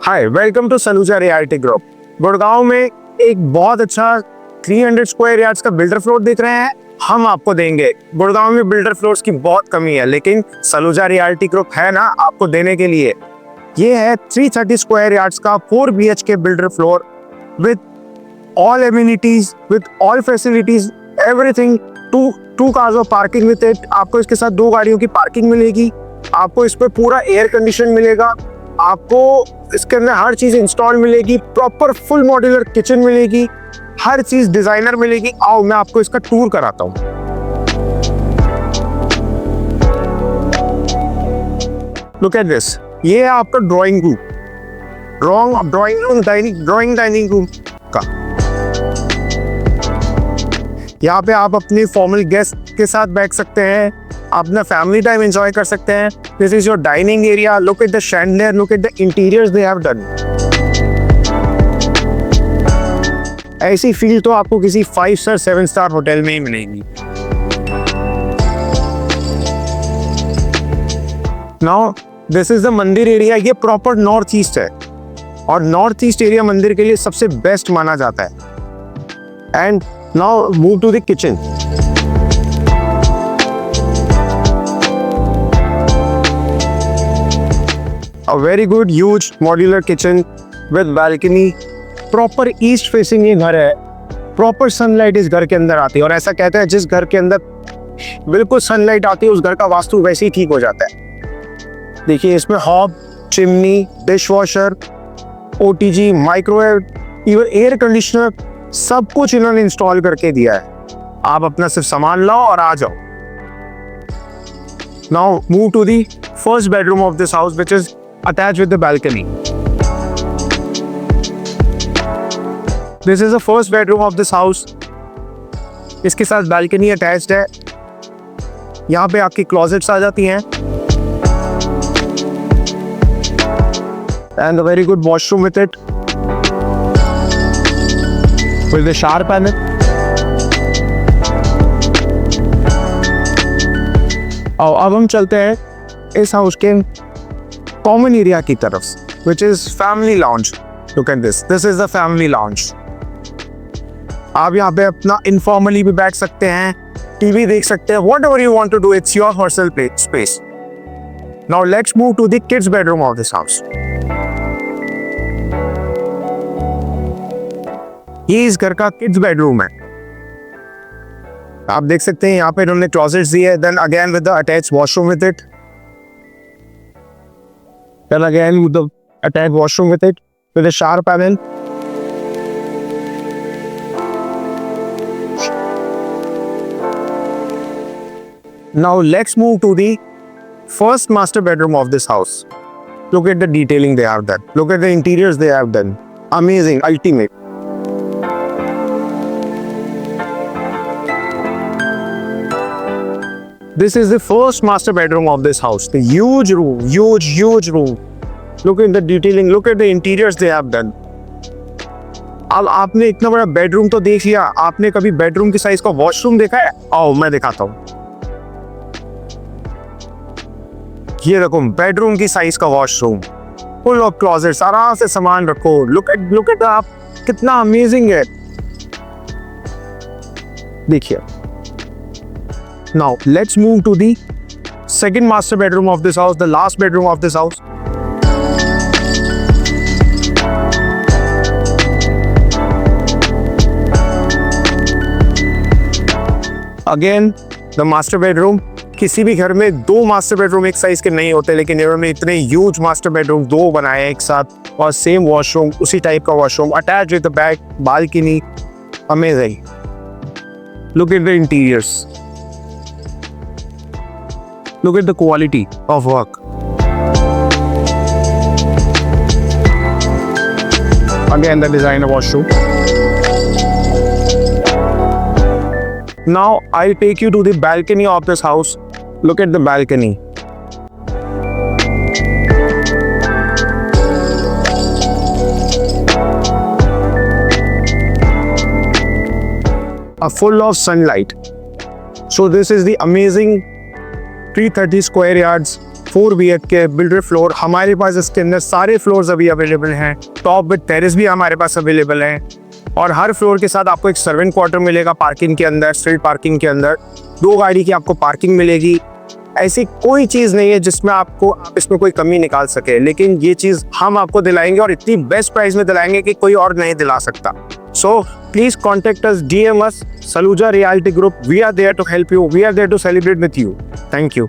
Hi, welcome to Saluja realty group. Gurgaon में एक बहुत अच्छा 300 स्क्वायर यार्ड्स का बिल्डर फ्लोर दिख रहे हैं, हम आपको देंगे। गुड़गांव में बिल्डर फ्लोर्स की बहुत कमी है, लेकिन सलूजा रियल्टी ग्रुप है ना आपको देने के लिए। ये है 330 स्क्वायर यार्ड्स का 4 BHK builder floor with all amenities, with all facilities, everything. Two cars of parking with it. आपको इसके साथ 2 गाड़ियों की पार्किंग मिलेगी। आपको इस पे पूरा एयर कंडीशन मिलेगा। आपको इसके अंदर हर चीज इंस्टॉल मिलेगी। प्रॉपर फुल मॉड्यूलर किचन मिलेगी। हर चीज डिजाइनर मिलेगी। आओ मैं आपको इसका टूर कराता हूँ। Look at this. ये है आपका drawing room. Drawing dining room का। यहाँ पे आप अपनी फॉर्मल गेस्ट के साथ बैठ सकते हैं, अपना फैमिली टाइम एंजॉय कर सकते हैं। This is your dining area. Look at the chandelier, look at the interiors they have done. ऐसी फील तो आपको किसी 5 स्टार 7 स्टार होटल में ही मिलेगी। नाउ दिस इज द मंदिर एरिया। ये प्रॉपर नॉर्थ ईस्ट है और नॉर्थ ईस्ट एरिया मंदिर के लिए सबसे बेस्ट माना जाता है। And now move to the kitchen. A very good huge modular kitchen with balcony. Proper east facing ये घर है। प्रॉपर सनलाइट इस घर के अंदर आती है और ऐसा कहते हैं जिस घर के अंदर बिल्कुल सनलाइट आती है उस घर का वास्तु वैसे ही ठीक हो जाता है। देखिए इसमें hob, chimney, dish washer, OTG, microwave, even air conditioner, सब कुछ इन्होंने इंस्टॉल करके दिया है। आप अपना सिर्फ सामान लाओ और आ जाओ। Now move to the first bedroom of this house which is attached with the balcony. This is the first bedroom of this house. इसके साथ balcony attached है। यहाँ पे आपकी closets आ जाती हैं and a very good washroom with it with the shower panel. और अब हम चलते हैं इस हाउस के कॉमन एरिया की तरफ, which is family lounge. Look at this. This is the family lounge. आप यहाँ पे अपना informally भी बैठ सकते हैं, टीवी देख सकते हैं, whatever you want to do. It's your personal space. Now let's move to the kids bedroom of this house. ये इस घर का kids bedroom है। आप देख सकते हैं यहाँ पे इन्होंने closets दिए, then again with the attached washroom with it. Then again with the attached washroom with it, with a shower panel. Now let's move to the first master bedroom of this house. Look at the detailing they have done. Look at the interiors they have done. Amazing, ultimate. This is the first master bedroom of this house. The huge room, huge room. Look at the detailing. Look at the interiors they have done. अब आपने इतना बड़ा bedroom तो देख लिया, आपने कभी bedroom की साइज का वॉशरूम देखा है? आओ मैं दिखाता हूँ। ये देखो बेडरूम की साइज का वॉशरूम, फुल ऑफ क्लोजेट्स, आराम से सामान रखो। लुक एट आप, कितना अमेजिंग है। देखिए। Now let's move to the second master bedroom of this house, the last bedroom of this house. Again, the master bedroom. किसी भी घर में 2 मास्टर बेडरूम एक साइज के नहीं होते, लेकिन इन्होंने इतने ह्यूज मास्टर बेडरूम 2 बनाए एक साथ और सेम वॉशरूम, उसी टाइप का washroom attach with the back balcony. Amazing. Look at the interiors. Look at the quality of work. Again, the designer washroom. Now, I'll take you to the balcony of this house. Look at the balcony. Full of sunlight. So this is the amazing 330 square yards 4 BHK builder floor हमारे पास, इसके अंदर सारे floors अभी available हैं। Top with terrace भी हमारे पास available है और हर फ्लोर के साथ आपको एक सर्वेंट क्वार्टर मिलेगा पार्किंग के अंदर, स्ट्रीट पार्किंग के अंदर 2 गाड़ी की आपको पार्किंग मिलेगी। ऐसी कोई चीज़ नहीं है जिसमें आप इसमें कोई कमी निकाल सके, लेकिन ये चीज़ हम आपको दिलाएंगे और इतनी बेस्ट प्राइस में दिलाएंगे कि कोई और नहीं दिला सकता। So please contact us, DM us, Saluja Realty Group. We are there to help you. We are there to celebrate with you. Thank you.